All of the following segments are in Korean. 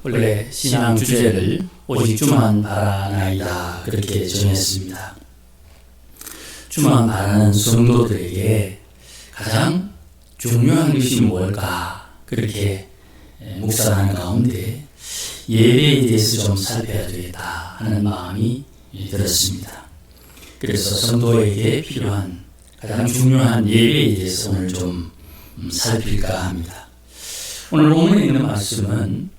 원래 신앙 주제를 오직 주만 바라나이다 그렇게 정했습니다. 주만 바라는 성도들에게 가장 중요한 것이 뭘까 그렇게 묵상하는 가운데 예배에 대해서 좀 살펴야 되겠다 하는 마음이 들었습니다. 그래서 성도에게 필요한 가장 중요한 예배에 대해서 오늘 좀 살필까 합니다. 오늘 본문에 있는 말씀은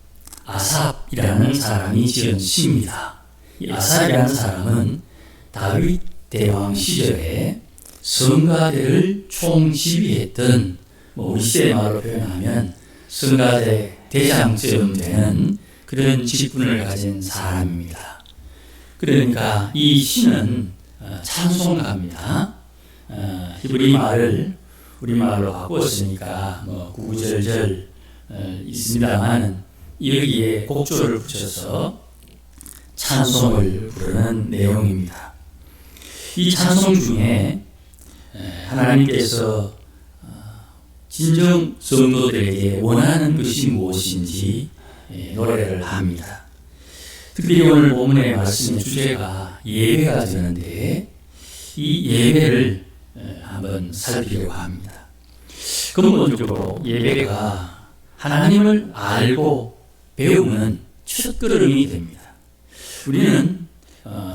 아삽이라는 사람이 지은 시입니다. 이 아삽이라는 사람은 다윗 대왕 시절에 성가대를 총지휘했던 우리 시대 말로 표현하면 성가대 대장쯤 되는 그런 직분을 가진 사람입니다. 그러니까 이 시는 찬송가입니다. 히브리 말을 우리말로 바꾸었으니까 구구절절 있습니다만 여기에 곡조를 붙여서 찬송을 부르는 내용입니다. 이 찬송 중에 하나님께서 진정 성도들에게 원하는 것이 무엇인지 노래를 합니다. 특별히 오늘 본문의 말씀의 주제가 예배가 되는데 이 예배를 한번 살피려고 합니다. 근본적으로 예배가 하나님을 알고 배우는 첫걸음이 됩니다. 우리는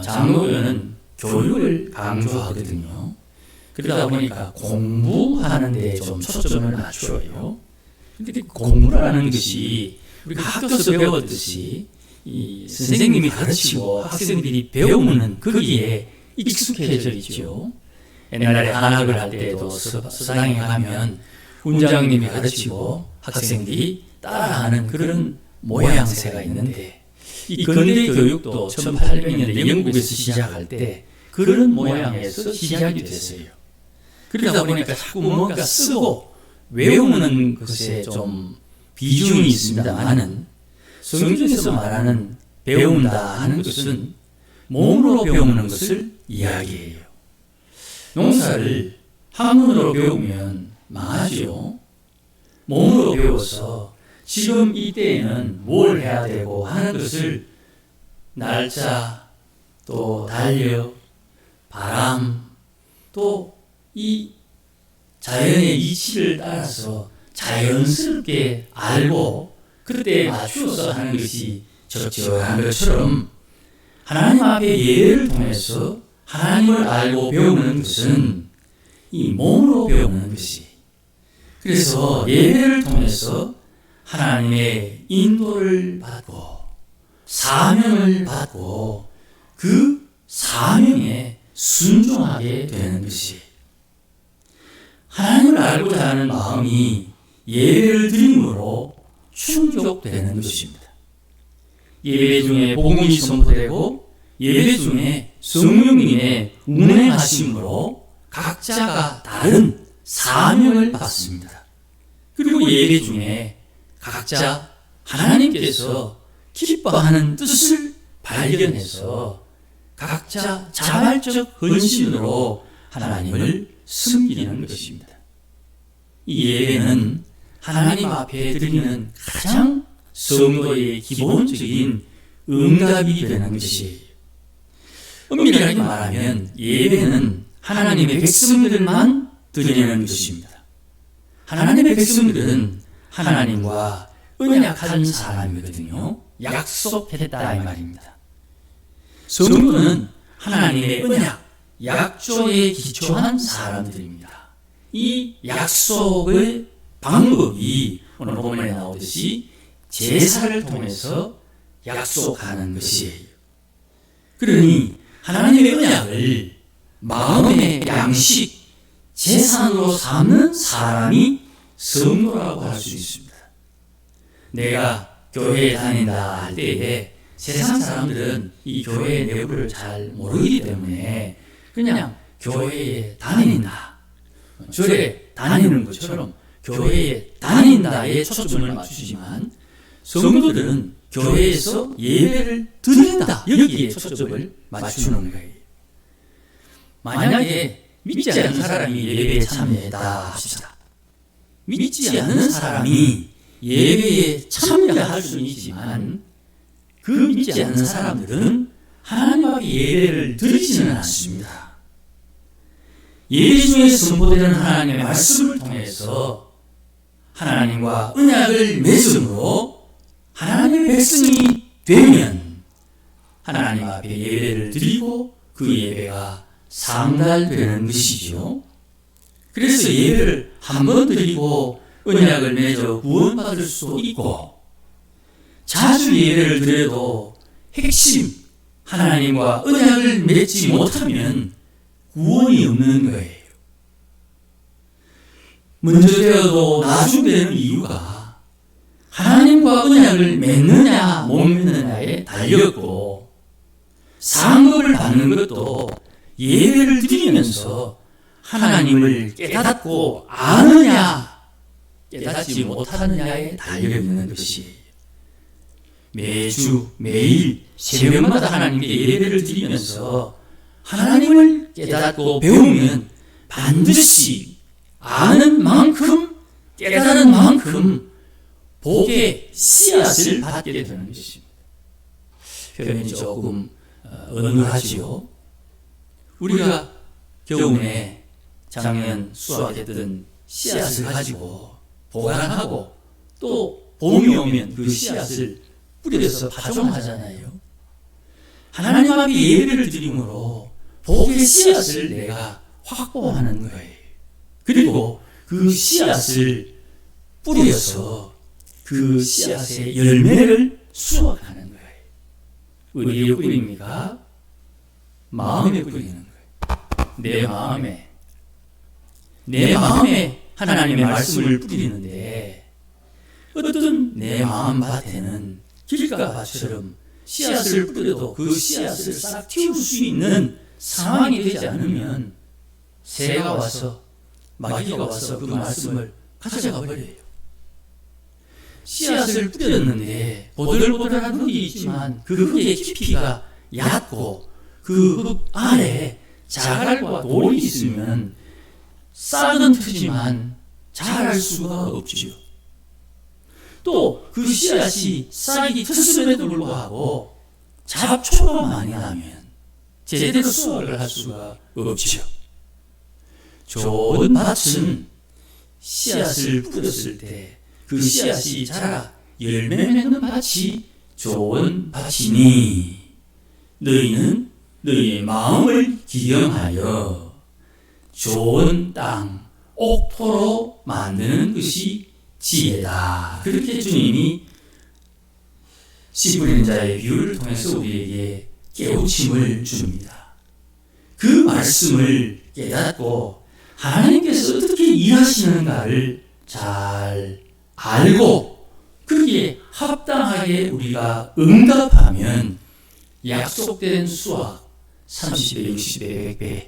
장로교는 교육을 강조하거든요. 그러다 보니까 공부하는 데 좀 초점을 맞춰요. 근데 공부라는 것이 우리가 학교에서 배웠듯이 이 선생님이 가르치고 학생들이 배우는 거기에 익숙해져 있죠. 옛날에 한학을 할 때도 서당에 가면 훈장님이 가르치고 학생들이 따라하는 그런 모양새가 있는데 이 근대 교육도 1800년대 영국에서 시작할 때 그런 모양에서 시작이 됐어요. 그러다 보니까 자꾸 뭔가 쓰고 외우는 것에 좀 비중이 있습니다만은 성경에서 말하는 배운다 하는 것은 몸으로 배우는 것을 이야기해요. 농사를 학문으로 배우면 망하죠. 몸으로 배워서 지금 이때에는 뭘 해야 되고 하는 것을 날짜, 또 달력, 바람, 또 이 자연의 이치를 따라서 자연스럽게 알고 그때 맞추어서 하는 것이 적절한 것처럼 하나님 앞에 예배를 통해서 하나님을 알고 배우는 것은 이 몸으로 배우는 것이 그래서 예배를 통해서 하나님의 인도를 받고 사명을 받고 그 사명에 순종하게 되는 것이 하나님을 알고자 하는 마음이 예배를 드림으로 충족되는 것입니다. 예배 중에 복음이 선포되고 예배 중에 성령님의 운행하심으로 각자가 다른 사명을 받습니다. 그리고 예배 중에 각자 하나님께서 기뻐하는 뜻을 발견해서 각자 자발적 헌신으로 하나님을 섬기는 것입니다. 이 예배는 하나님 앞에 드리는 가장 성도의 기본적인 응답이 되는 것이에요. 엄밀하게 말하면 예배는 하나님의 백성들만 드리는 것입니다. 하나님의 백성들은 하나님과 언약한 사람이거든요. 약속했다 이 말입니다. 성도는 하나님의 언약, 약조에 기초한 사람들입니다. 이 약속의 방법이 오늘 본문에 나오듯이 제사를 통해서 약속하는 것이에요. 그러니 하나님의 언약을 마음의 양식, 재산으로 삼는 사람이 성도라고 할 수 있습니다. 내가 교회에 다닌다 할 때에 세상 사람들은 이 교회의 내부를 잘 모르기 때문에 그냥 교회에 다닌다, 절에 다니는 것처럼 교회에 다닌다에 초점을 맞추지만 성도들은 교회에서 예배를 드린다 여기에 초점을 맞추는 거예요. 만약에 믿지 않는 사람이 예배에 참여했다 합시다. 믿지 않는 사람이 예배에 참여할 수는 있지만 그 믿지 않는 사람들은 하나님 앞에 예배를 드리지는 않습니다. 예배 중에 선포되는 하나님의 말씀을 통해서 하나님과 언약을 맺음으로 하나님의 백성이 되면 하나님 앞에 예배를 드리고 그 예배가 상달되는 것이죠. 그래서 예배를 한 번 드리고 언약을 맺어 구원받을 수도 있고, 자주 예배를 드려도 핵심 하나님과 언약을 맺지 못하면 구원이 없는 거예요. 먼저 되어도 나중 되는 이유가 하나님과 언약을 맺느냐 못 맺느냐에 달렸고, 상급을 받는 것도 예배를 드리면서 하나님을 깨닫고 아느냐 깨닫지 못하느냐에 달려있는 것이, 매주 매일 새벽마다 하나님께 예배를 드리면서 하나님을 깨닫고 배우면 반드시 아는 만큼 깨닫는 만큼 복의 씨앗을 받게 되는 것입니다. 표현이 조금 어눌하지요. 우리가 겨우내 작년 수확했던 씨앗을 가지고 보관하고 또 봄이 오면 그 씨앗을 뿌려서 파종하잖아요. 하나님 앞에 예배를 드림으로 복의 씨앗을 내가 확보하는 거예요. 그리고 그 씨앗을 뿌려서 그 씨앗의 열매를 수확하는 거예요. 어디에 뿌립니까? 마음에 뿌리는 거예요. 내 마음에 하나님의 말씀을 뿌리는데, 어떤 내 마음 밭에는 길가밭처럼 씨앗을 뿌려도 그 씨앗을 싹 틔울 수 있는 상황이 되지 않으면 새가 와서, 마귀가 와서 그 말씀을 가져가 버려요. 씨앗을 뿌렸는데 보들보들한 흙이 있지만 그 흙의 깊이가 얕고 그 흙 아래 자갈과 돌이 있으면 싹은 트지만 자랄 수가 없지요. 또 그 씨앗이 싹이 텄음에도 불구하고 잡초가 많이 나면 제대로 수확을 할 수가 없지요. 좋은 밭은 씨앗을 뿌렸을 때 그 씨앗이 자라 열매 맺는 밭이 좋은 밭이니, 너희는 너희의 마음을 기경하여 좋은 땅, 옥토로 만드는 것이 지혜다. 그렇게 주님이 씨 뿌리는 자의 비유를 통해서 우리에게 깨우침을 줍니다. 그 말씀을 깨닫고 하나님께서 어떻게 일하시는가를 잘 알고 거기에 합당하게 우리가 응답하면 약속된 수확 30배, 60배, 100배,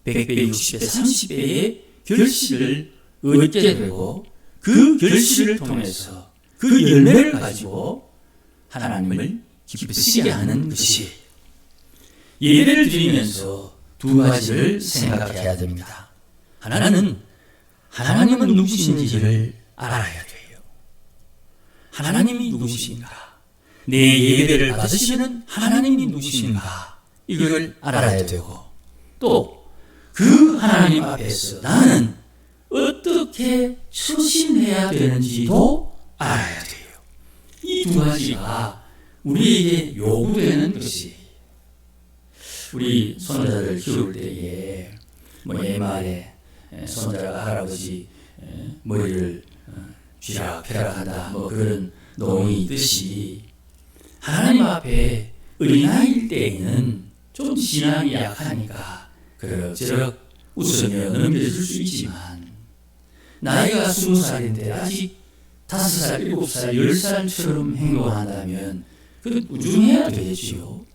100배, 60배, 30배의 결실을 얻게 되고, 그 결실을 통해서 그 열매를 가지고 하나님을 기쁘시게 하는 것이, 예배를 드리면서 두 가지를 생각해야 됩니다. 하나는 하나님은 누구신지를 알아야 돼요. 하나님이 누구신가? 내 예배를 받으시는 하나님이 누구신가? 이걸 알아야 되고, 또 그 하나님 앞에서 나는 어떻게 처신해야 되는지도 알아야 돼요. 이 두 가지가 우리에게 요구되는 것이, 우리 손자들 키울 때에 옛말에 손자가 할아버지 머리를 쥐락펴락하다 그런 농이 있듯이, 하나님 앞에 어린아이일 때에는 좀 신앙이 약하니까 그럭저럭 웃으며 넘겨줄 수 있지만, 나이가 20살인데 아직 5살, 7살, 10살처럼 행동한다면 그건 우중해야 되겠지요.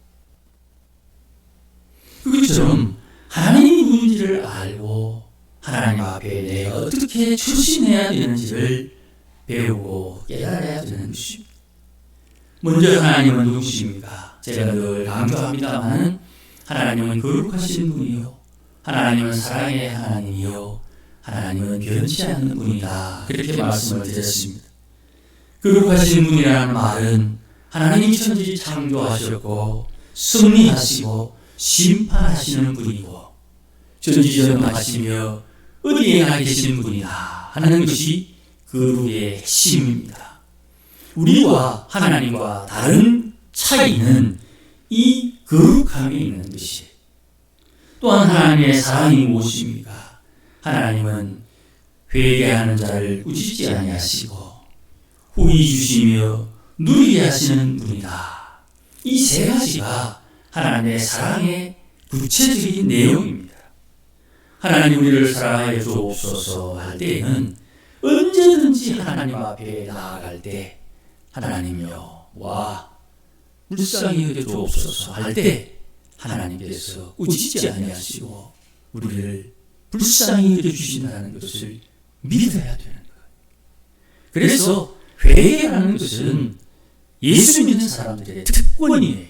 그것처럼 하나님이 누군지를 알고 하나님 앞에 내가 어떻게 처신해야 되는지를 배우고 깨달아야 되는 것입니다. 먼저 하나님은 누구십니까? 제가 늘 강조합니다만, 하나님은 거룩하신 분이요, 하나님은 사랑의 하나님이요, 하나님은 변치 않는 분이다. 그렇게 말씀을 드렸습니다. 거룩하신 분이라는 말은 하나님이 천지 창조하셨고 섭리하시고 심판하시는 분이고 전지전능하시며 어디에나 계신 분이다 하는 것이 거룩의 핵심입니다. 우리와 하나님과 다른 차이는 이 거룩함에 있는 것이. 또한 하나님의 사랑이 무엇입니까? 하나님은 회개하는 자를 꾸짖지 아니하시고 후히 주시며 누리게 하시는 분이다. 이 세 가지가 하나님의 사랑의 구체적인 내용입니다. 하나님 우리를 사랑하여 주옵소서 할 때에는 언제든지 하나님 앞에 나아갈 때 하나님이여 와 불쌍히 여겨 주옵소서 할 때 하나님께서 꾸짖지 아니하시고 우리를 불쌍히 여겨 주신다는 것을 믿어야 되는 거예요. 그래서 회개라는 것은 예수 믿는 사람들의 특권이에요.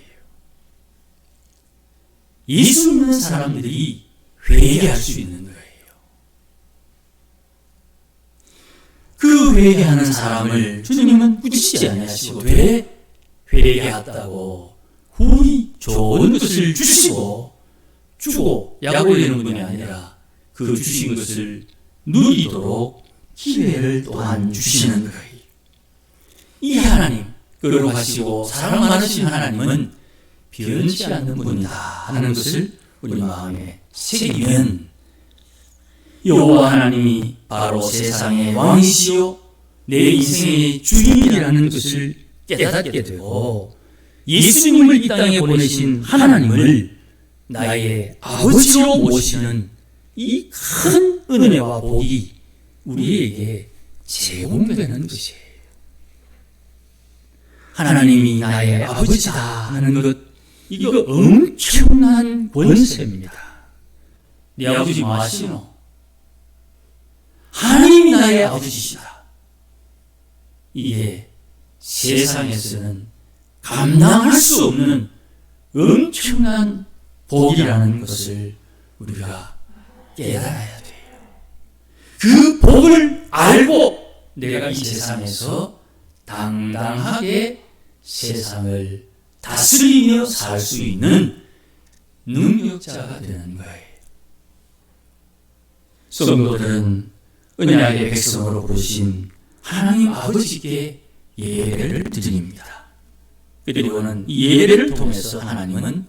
예수 믿는 사람들이 회개할 수 있는 거예요. 그 회개하는 사람을 주님은 꾸짖지 아니하시고 왜 회개했다고 후히 좋은 것을 주시고 주고 약 올리는 분이 아니라 그 주신 것을 누리도록 기회를 또한 주시는 거예요. 이 하나님, 거룩하시고 사랑 많으신 하나님은 변치 않는 분이다 하는 것을 우리 마음에 새기면 여호와 하나님이 바로 세상의 왕이시요 내 인생의 주인이라는 것을 깨닫게 되고 예수님을 이 땅에 보내신 하나님을 나의 아버지로 모시는 이 큰 은혜와 복이 우리에게 제공되는 것이에요. 하나님이 나의 아버지다 하는 것, 이거 엄청난 권세입니다. 네 아버지 뭐 하시노? 하나님이 나의 아버지시다. 이게 세상에서는 감당할 수 없는 엄청난 복이라는 것을 우리가 깨달아야 돼요. 그 복을 알고 내가 이 세상에서 당당하게 세상을 다스리며 살 수 있는 능력자가 되는 거예요. 성도들은 언약의 백성으로 부르신 하나님 아버지께 예배를 드립니다. 그리고는 이 예배를 통해서 하나님은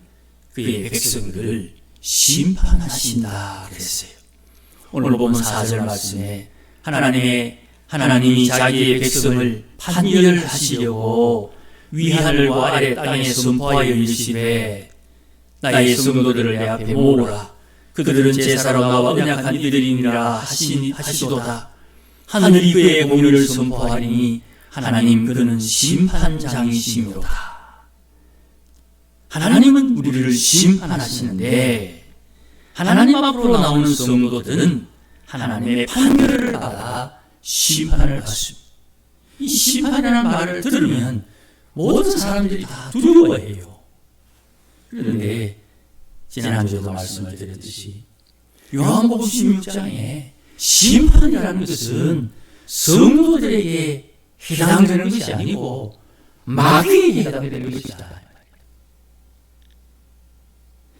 그의 백성들을 심판하신다 그랬어요. 오늘 보면 4절 말씀에 하나님이 자기의 백성을 판결하시려고 위하늘과 아래 땅에 선포하여 이르시되 나의 성도들을 내 앞에 모으라. 그들은 제사로 나와 언약한 이들이니라 하시도다. 하늘이 그의 공의를 선포하리니 하나님 그는 심판장이시미로다. 하나님은 우리를 심판하시는데 하나님 앞으로 나오는 성도들은 하나님의 판결을 받아 심판을 받습니다. 이 심판이라는 말을 들으면 모든 사람들이 다 두려워해요. 그런데 지난주에도 말씀을 드렸듯이 요한복음 16장에 심판이라는 것은 성도들에게 해당되는 것이 아니고 마귀에게 해당되는 것이다.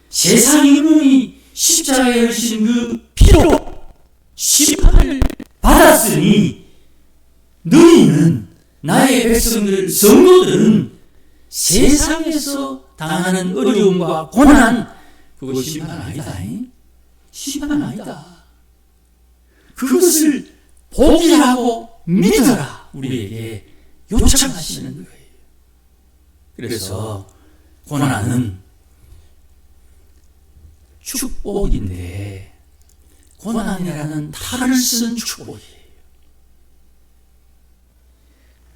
세상 인문이 십자가에 흘리신 그 피로 심판을 받았으니 너희는 나의 백성들 성도들은 세상에서 당하는 어려움과 고난 그거 심판 아니다. 심판 아니다. 그것을 복이라고 믿어라 우리에게 요청하시는 거예요. 그래서 고난은 축복인데 고난이라는 탈을 쓴 축복이에요.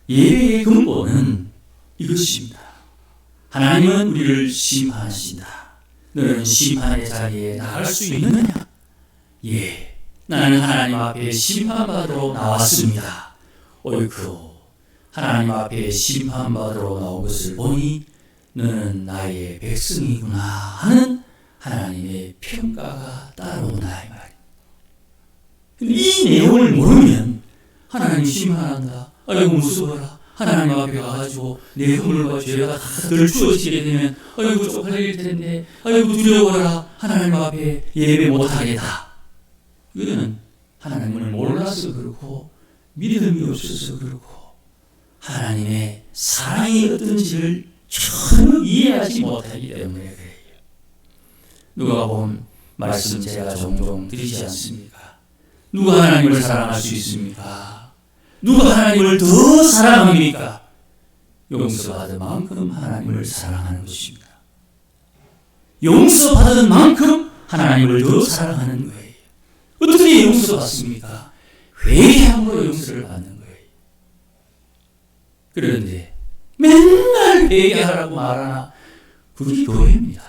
예배의 근본은 이것입니다. 하나님은 우리를 심판하신다. 너는 심판의 자리에 나갈 수 있느냐? 예, 나는 하나님 앞에 심판받으러 나왔습니다. 옳고 하나님 앞에 심판받으러 나온 것을 보니 너는 나의 백성이구나 하는 하나님의 평가가 따라온다 이 말이에요. 근데 이 내용을 모르면 하나님 심판한다. 아이고 무서워라. 하나님 앞에 가가지고 내 허물과 죄가 다 덜추어지게 되면 아이고 쪽팔릴 텐데 아이고 두려워라 하나님 앞에 예배 못하겠다. 이거는 하나님을 몰라서 그렇고 믿음이 없어서 그렇고 하나님의 사랑이 어떤지를 전혀 이해하지 못하기 때문에 그래요. 누가복음 말씀 제가 종종 드리지 않습니까? 누가 하나님을 사랑할 수 있습니까? 누가 하나님을 더 사랑합니까? 용서받은 만큼 하나님을 사랑하는 것입니다. 용서받은 만큼 하나님을 더 사랑하는 거예요. 어떻게 용서받습니까? 회개함으로 용서를 받는 거예요. 그런데 맨날 회개하라고 말하나 그게 교회입니다.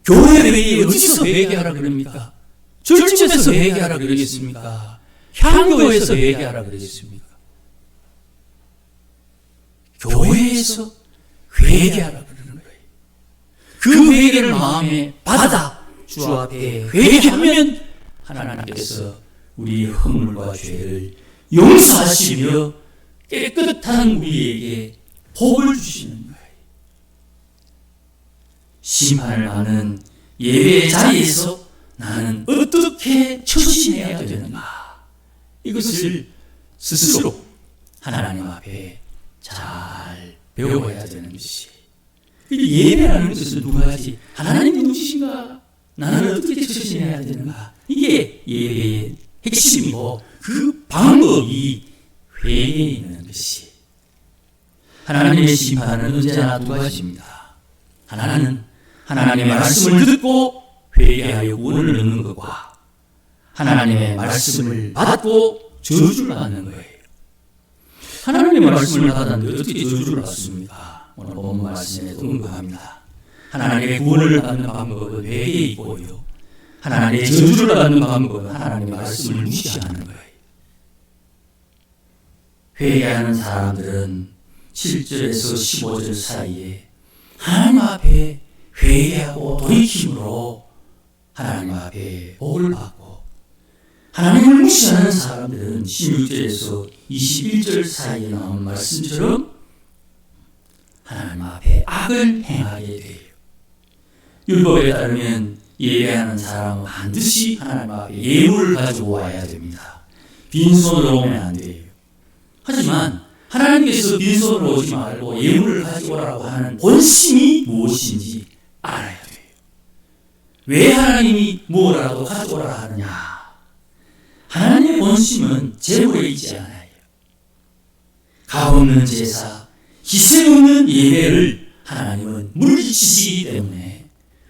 교회 외에 어디서 회개하라 그럽니까? 절집에서 회개하라 그러겠습니까? 향교에서 회개하라 그러겠습니까? 교회에서 회개하라 그러는 거예요. 그 회개를 마음에 받아 주 앞에 회개하면 하나님께서 우리의 허물과 죄를 용서하시며 깨끗한 우리에게 복을 주시는 거예요. 심판을 받는 예배의 자리에서 나는 어떻게 처신해야 되는가? 이것을 스스로 하나님 앞에 잘 배워야 되는 것이. 예배라는 것은 누가 하지? 하나님이 누구신가? 나는 어떻게 처신해야 되는가? 이게 예배의 핵심이고 그 방법이 회개에 있는 것이. 하나님의 심판은 언제나 두 가지입니다. 하나는 하나님의 말씀을 듣고 회개하여 구원을 얻는 것과 하나님의 말씀을 받고 저주를 받는 거예요. 하나님의 말씀을 받았는데 어떻게 저주를 받습니까? 오늘 본문 말씀에도 언급합니다. 하나님의 구원을 받는 방법은 회개에 있고요. 하나님의 저주를 받는 방법은 하나님의 말씀을 무시하는 거예요. 회개하는 사람들은 7절에서 15절 사이에 하나님 앞에 회개하고 돌이킴으로 하나님 앞에 복을 받고, 하나님을 무시하는 사람들은 16절에서 21절 사이에 나온 말씀처럼 하나님 앞에 악을 행하게 돼요. 율법에 따르면 예배하는 사람은 반드시 하나님 앞에 예물을 가지고 와야 됩니다. 빈손으로 오면 안 돼요. 하지만 하나님께서 빈손으로 오지 말고 예물을 가지고 오라고 하는 본심이 무엇인지 알아야 돼요. 왜 하나님이 뭐라도 가져오라 하느냐? 하나님의 본심은 재물에 있지 않아요. 값없는 제사, 희생 없는 예배를 하나님은 물리치시기 때문에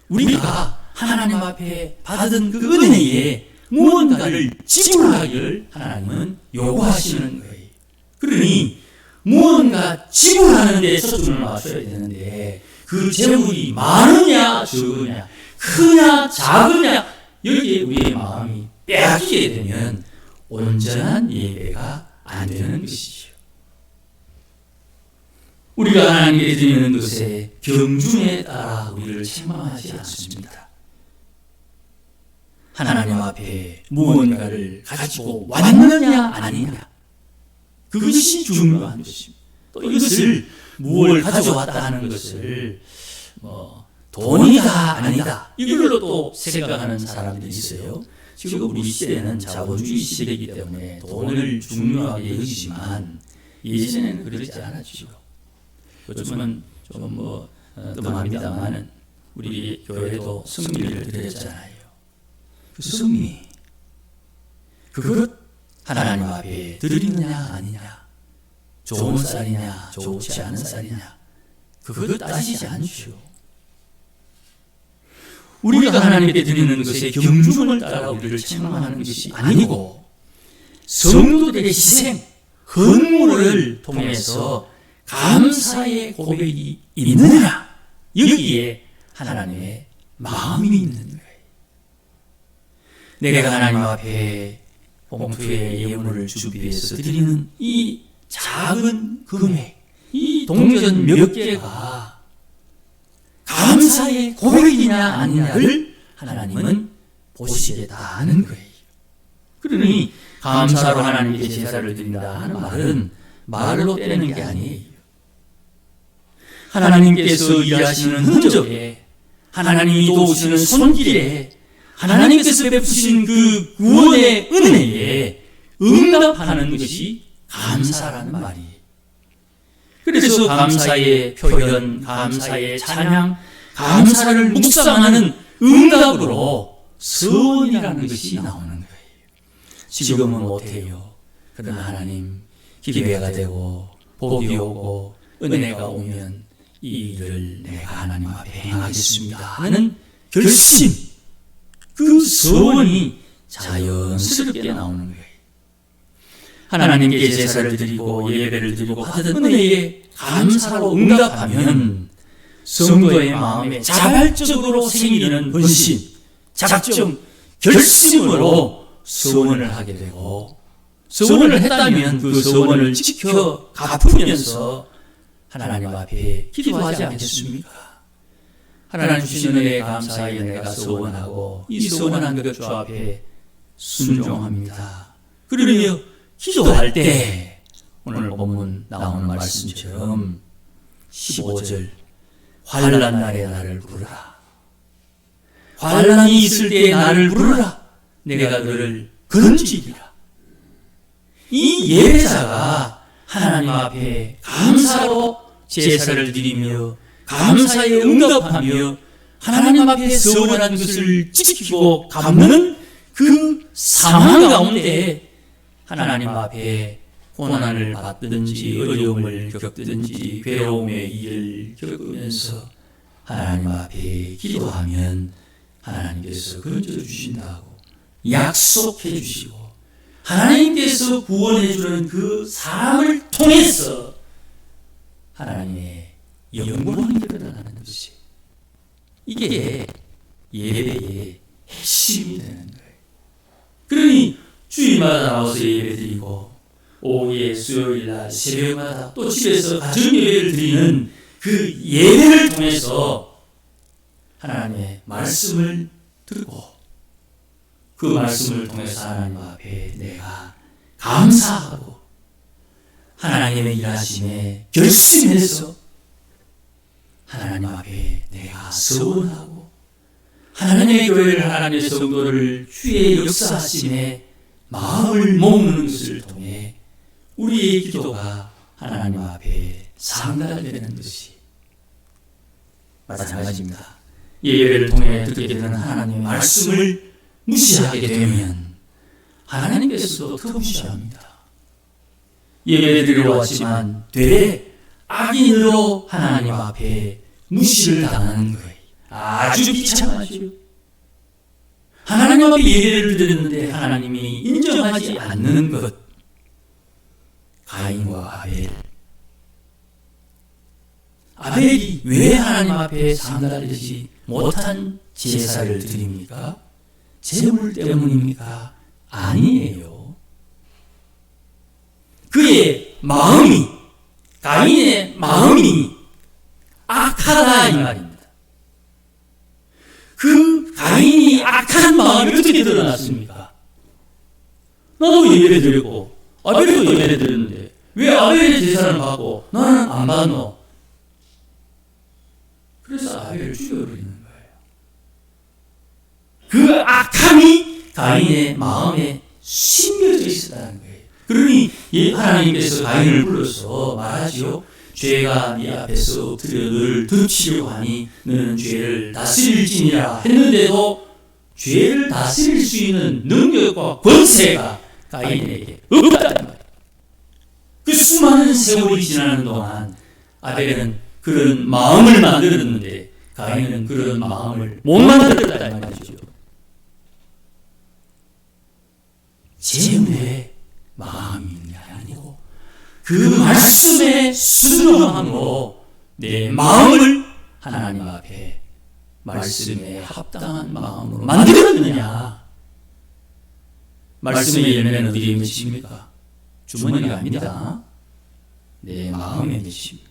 우리가 하나님 앞에 받은 그 은혜에 무언가를 지불하기를 하나님은 요구하시는 거예요. 그러니 무언가 지불하는 데 초점을 맞춰야 되는데 그 재물이 많으냐 적으냐 크냐 작으냐 여기에 우리의 마음이 빼앗기게 되면 온전한 예배가 안 되는 것이죠. 우리가 하나님께 드리는 것의 경중에 따라 우리를 책망하지 않습니다. 하나님 앞에 무언가를 가지고 왔느냐 아니냐 그것이 중요한 것입니다. 또 이것을 무엇을 가져왔다 하는 것을 돈이다 아니다 이걸로 또 생각하는 사람들이 있어요. 지금 우리 시대는 자본주의 시대이기 때문에 돈을 중요하게 여기지만 예전에는 그러지 않았죠. 요즘은 좀 뜸합니다만은 우리 교회도 성미를 드렸잖아요. 그 성미 그것 하나님 앞에 드리느냐 아니냐, 좋은 쌀이냐 좋지 않은 쌀이냐 그것 따지지 않죠. 우리가 하나님께 드리는 것의 경중을 따라 우리를 책망하는 것이 아니고 성도들의 희생, 헌물을 통해서 감사의 고백이 있느냐 여기에 하나님의 마음이 있는 거예요. 내가 하나님 앞에 봉투에 예물을 준비해서 드리는 이 작은 금액, 이 동전 몇 개가 감사의 고백이냐 아니냐를 하나님은 보시겠다는 거예요. 그러니 감사로 하나님께 제사를 드린다 하는 말은 말로 떼는 게 아니에요. 하나님께서 일하시는 흔적에, 하나님이 도우시는 손길에, 하나님께서 베푸신 그 구원의 은혜에 응답하는 것이 감사라는 말이에요. 그래서 감사의 표현, 감사의 찬양, 감사를 묵상하는 응답으로 서원이라는 것이 나오는 거예요. 지금은 못해요. 그러나 하나님 기회가 되고 복이 오고 은혜가 오면 이 일을 내가 하나님 앞에 행하겠습니다 하는 결심, 그 서원이 자연스럽게 나오는 거예요. 하나님께 제사를 드리고 예배를 드리고 받은 은혜에 감사로 응답하면 성도의 마음에 자발적으로 생기는 본심, 작정, 결심으로 서원을 하게 되고, 서원을 했다면 그 서원을 지켜 갚으면서 하나님 앞에 기도하지 않겠습니까? 하나님 주신 은혜에 감사하여 내가 서원하고 이 서원한 것 주 앞에 순종합니다. 그러며 기도할 때 오늘 본문 나오는 말씀처럼 15절 환난 날에 나를 부르라. 환난이 있을 때에 나를 부르라. 내가 너를 건지리라. 이 예배자가 하나님 앞에 감사로 제사를 드리며 감사에 응답하며 하나님 앞에 서원한 것을 지키고 갚는 그 상황 가운데 하나님 앞에 고난을 받든지 어려움을 겪든지 괴로움의 일을 겪으면서 하나님 앞에 기도하면 하나님께서 건져주신다고 약속해 주시고 하나님께서 구원해 주는 그 사람을 통해서 하나님의 영광이 드러나는 것이, 이게 예배의 핵심이 되는 거예요. 그러니 주일마다 나와서 예배드리고 오후에 수요일날 새벽마다 또 집에서 가정예배를 드리는 그 예배를 통해서 하나님의 말씀을 듣고 그 말씀을 통해서 하나님 앞에 내가 감사하고 하나님의 일하심에 결심해서 하나님 앞에 내가 서원하고 하나님의 교회를, 하나님의 성도를 주의 역사하심에 마음을 모으는 것을 통해 우리의 기도가 하나님 앞에 상달되는 것이 마찬가지입니다. 예배를 통해 듣게 되는 하나님의 말씀을 무시하게 되면 하나님께서도 더 무시합니다. 예배 드리러 왔지만 되레 악인으로 하나님 앞에 무시를 당하는 거예요. 아주 비참하죠. 하나님 앞에 예배를 드렸는데 하나님이 인정하지 않는 것. 가인과 아벨. 아벨이 왜 하나님 앞에 상달되지 못한 제사를 드립니까? 재물 때문입니까? 아니에요. 그의 마음이, 가인의 마음이 악하다 이 말입니다. 그 가인이 악한 마음이 어떻게 드러났습니까? 나도 예배 드리고 아벨도 예배 드렸는데 왜 아벨의 제사를 받고 나는 안 받노? 그래서 아벨을 죽여버리는 거예요. 그 악함이 가인의 마음에 심겨져 있었다는 거예요. 그러니 하나님께서 가인을 불러서 말하지요. 죄가 네 앞에서 엎드려 너를 덮치려고 하니 너는 죄를 다스릴지니라 했는데도 죄를 다스릴 수 있는 능력과 권세가 가인에게 없다는 말이에요. 그 수많은 세월이 지나는 동안 아벨은 그런 마음을 만들었는데 가인은 그런 마음을 못 만들었다는 말이죠. 재물의 마음이 있는 게 아니고 그 말씀에 순종함으로 내 마음을 하나님 앞에 말씀에 합당한 마음으로 만들었느냐. 말씀의 열매는 어디에 맺힙니까? 주머니가 아닙니다. 내 마음에 맺힙니다.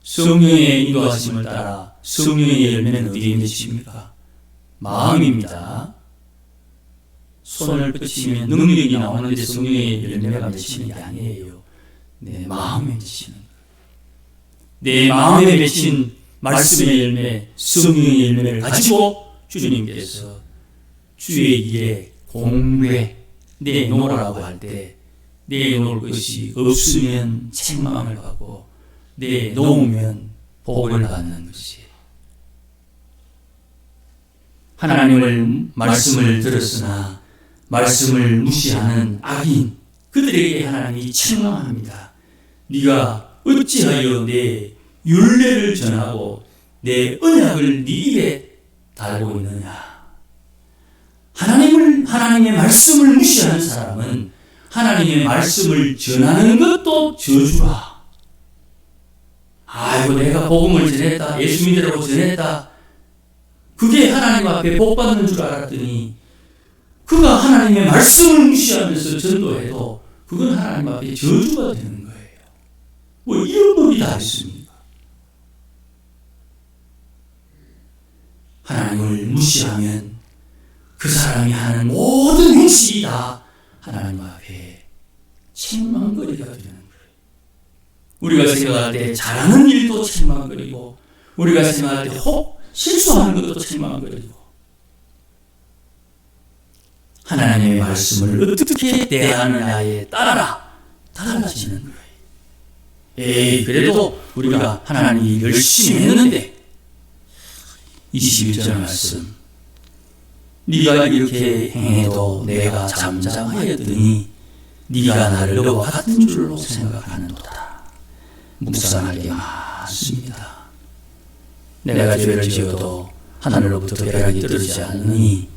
성령의 인도하심을 따라 성령의 열매는 어디에 맺힙니까? 마음입니다. 손을 뻗치면 능력이 나오는데 성령의 열매가 맺히는 게 아니에요. 내 마음에 맺히는 거예요. 내 마음에 맺힌 말씀의 열매, 성령의 열매를 가지고 주님께서 주의 일에 공회 내놓으라고 할 때 내놓을 것이 없으면 책망을 받고 내놓으면 복을 받는 것이에요. 하나님을 말씀을 들었으나 말씀을 무시하는 악인 그들에게 하나님이 책망합니다. 네가 어찌하여 내 율례를 전하고 내 언약을 네 입에 달고 있느냐. 하나님의 말씀을 무시하는 사람은 하나님의 말씀을 전하는 것도 저주라. 아이고 내가 복음을 전했다, 예수 믿으라고 전했다, 그게 하나님 앞에 복 받는 줄 알았더니 그가 하나님의 말씀을 무시하면서 전도해도 그건 하나님 앞에 저주가 되는 거예요. 뭐 이런 법이 다 있습니까? 하나님을 무시하면 그 사람이 하는 모든 행실이 다 하나님 앞에 책망거리가 되는 거예요. 우리가 생각할 때 잘하는 일도 책망거리고, 우리가 생각할 때 혹 실수하는 것도 책망거리고, 하나님의 말씀을 어떻게 대하느냐에 따라 달라지는 거예요. 에이, 그래도 우리가 하나님이 열심히 했는데, 21절 말씀, 네가 이렇게 행해도 내가 잠잠하였더니 네가 나를 너와 같은 줄로 생각하는도다. 묵상할 게 많습니다. 내가 죄를 지어도 하늘로부터 벼락이 떨어지지 않으니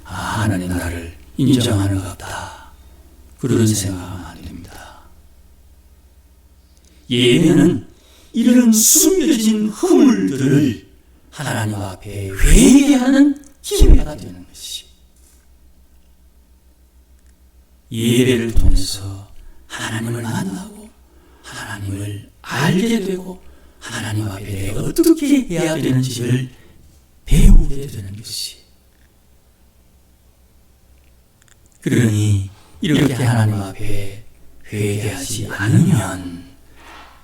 하나님 나를 인정하는 것 같다. 그런 생각하면 안 됩니다. 예배는 이런 숨겨진 허물들을 하나님 앞에 회개하는 기회가 되는 것이, 예배를 통해서 하나님을 만나고 하나님을 알게 되고 하나님 앞에 내가 어떻게 해야 되는지를 배우게 되는 것이, 그러니 이렇게 하나님 앞에 회개하지 않으면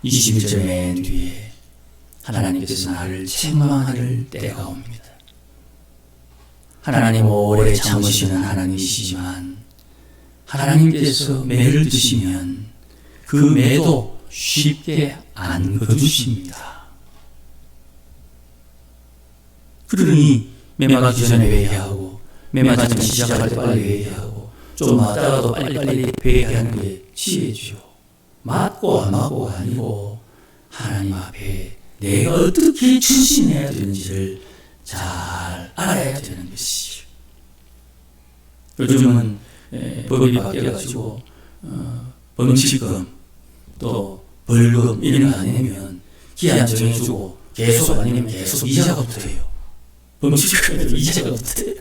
21절 맨 뒤에 하나님께서 나를 책망할 때가 옵니다. 하나님 오래 참으시는 하나님이시지만 하나님께서 매를 드시면 그 매도 쉽게 안 거두십니다. 그러니 매 맞기 전에 회개하고, 매 맞으면 시작할 때 빨리 회개하고, 좀 맞다가도 빨리 회개하는 게 지혜죠. 맞고 안 맞고가 아니고 하나님 앞에 내가 어떻게 출신해야 되는지를 잘 알아야 되는 것이죠. 요즘은 법이 바뀌어가지고 범칙금 또 벌금 이런 거 안 내면 기한 정해주고 계속 안 내면 계속 이자가 붙어요. 범칙금에도 이자가 붙어요.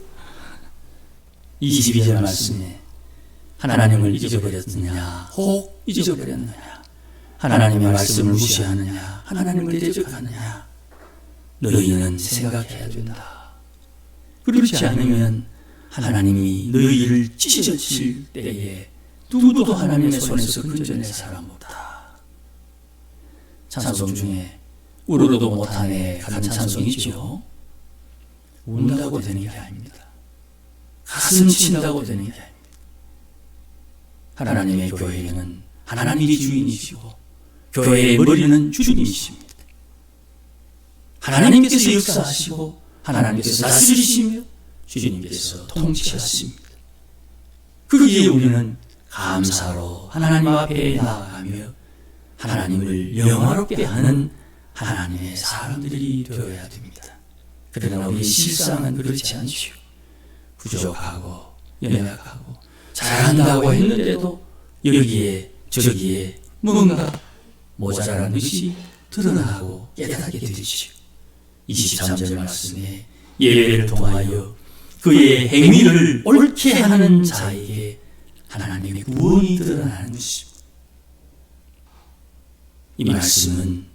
22절 말씀에 하나님을 잊어버렸느냐 혹 잊어버렸느냐, 하나님의 말씀을 무시하느냐 하나님을 대적하느냐, 너희는 생각해야 된다. 그렇지 않으면 하나님이 너희를 찢어질 때에 누구도 하나님의 손에서 건져낼 사람 없다. 찬송 중에 울어도 못하네 같은 찬송이 있죠. 운다고 되는 게 아닙니다. 가슴 친다고 되는 게 아닙니다. 하나님의 교회는 하나님이 주인이시고 교회의 머리는 주님이십니다. 하나님께서 역사하시고 하나님께서 다스리시며 주님께서 통치하십니다. 거기에 우리는 감사로 하나님 앞에 나아가며 하나님을 영화롭게 하는 하나님의 사람들이 되어야 됩니다. 그러나 우리 실상은 그렇지 않지요. 부족하고 연약하고 잘한다고 했는데도 여기에 저기에 뭔가 모자란 것이 드러나고 깨닫게 되지요. 23절 말씀에 예배를 통하여 그의 행위를 옳게 하는 자에게 하나님의 구원이 드러나는 것입니다. 이 말씀은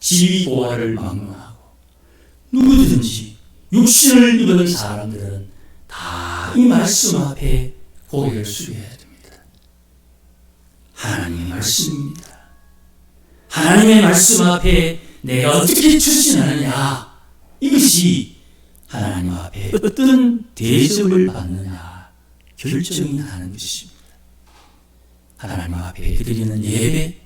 지위보화를 막론하고 누구든지 육신을 입은 사람들은 다 자, 이 말씀 앞에 고개를 숙여야 됩니다. 하나님의 말씀입니다. 하나님의 말씀 앞에 내가 어떻게 추진하느냐, 이것이 하나님 앞에 어떤 대접을 받느냐 결정이 나는 것입니다. 하나님 앞에 드리는 예배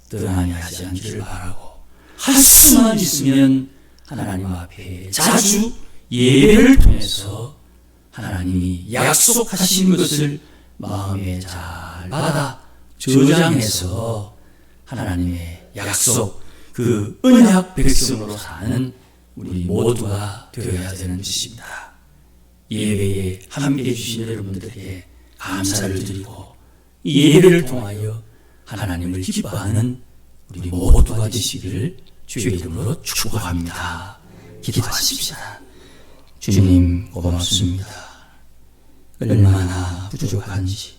떠나게 하지 않기를 바라고, 할 수만 있으면 하나님 앞에 자주 예배를 통해서 하나님이 약속하신 것을 마음에 잘 받아 저장해서 하나님의 약속, 그 언약 백성으로 사는 우리 모두가 되어야 되는 것입니다. 예배에 함께해 주신 여러분들에게 감사를 드리고, 이 예배를 통하여 하나님을 기뻐하는 우리 모두가 되시기를 주의 이름으로 축복합니다. 기도하십시다. 주님, 고맙습니다. 얼마나 부족한지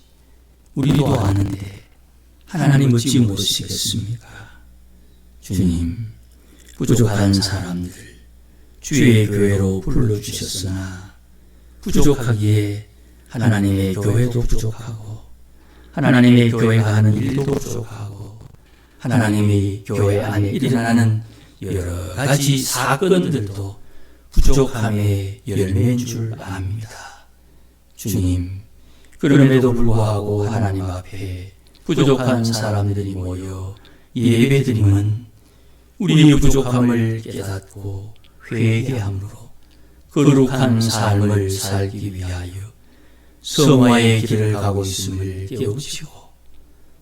우리도 아는데 하나님 어찌 모르시겠습니까? 주님, 부족한 사람들 주의 교회로 불러주셨으나 부족하기에 하나님의 교회도 부족하고, 하나님의 교회가 하는 일도 부족하고, 하나님의 교회 안에 일어나는 여러 가지 사건들도 부족함의 열매인 줄 압니다. 주님, 그럼에도 불구하고 하나님 앞에 부족한 사람들이 모여 예배드림은 우리의 부족함을 깨닫고 회개함으로 거룩한 삶을 살기 위하여 성화의 길을 가고 있음을 깨우치고,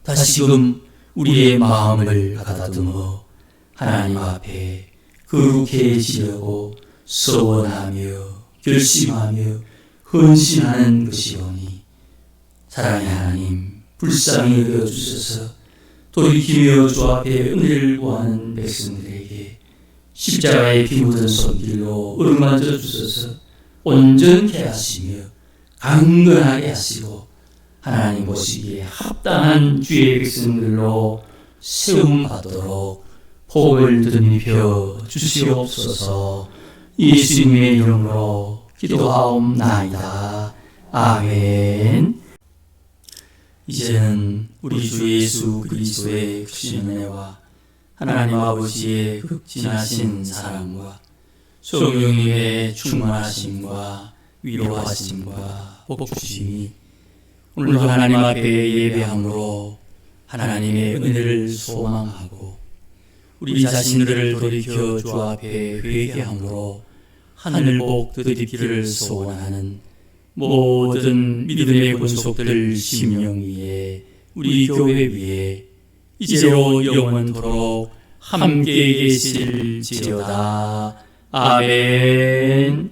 다시금 우리의 마음을 가다듬어 하나님 앞에 거룩해지려고 소원하며 결심하며 헌신하는 것이오니, 사랑의 하나님, 불쌍히 여겨주셔서 돌이키며 주 앞에 은혜를 구하는 백성들에게 십자가의 피 묻은 손길로 어루만져 주셔서 온전케 하시며 강건하게 하시고, 하나님 보시기에 합당한 주의 백성들로 세움받도록 복을 드림펴 주시옵소서. 예수님의 이름으로 기도하옵나이다. 아멘. 이제는 우리 주 예수 그리스도의 크신 은혜와 하나님 아버지의 극진하신 사랑과 성령님의 충만하심과 위로하심과 복주심이 오늘도 하나님 앞에 예배함으로 하나님의 은혜를 소망하고, 우리 자신들을 돌이켜 주 앞에 회개함으로 하늘복 되찾기를 소원하는 모든 믿음의 권속들 심령 위에, 우리 교회 위에 이제로 영원토록 함께 계실지어다. 아멘.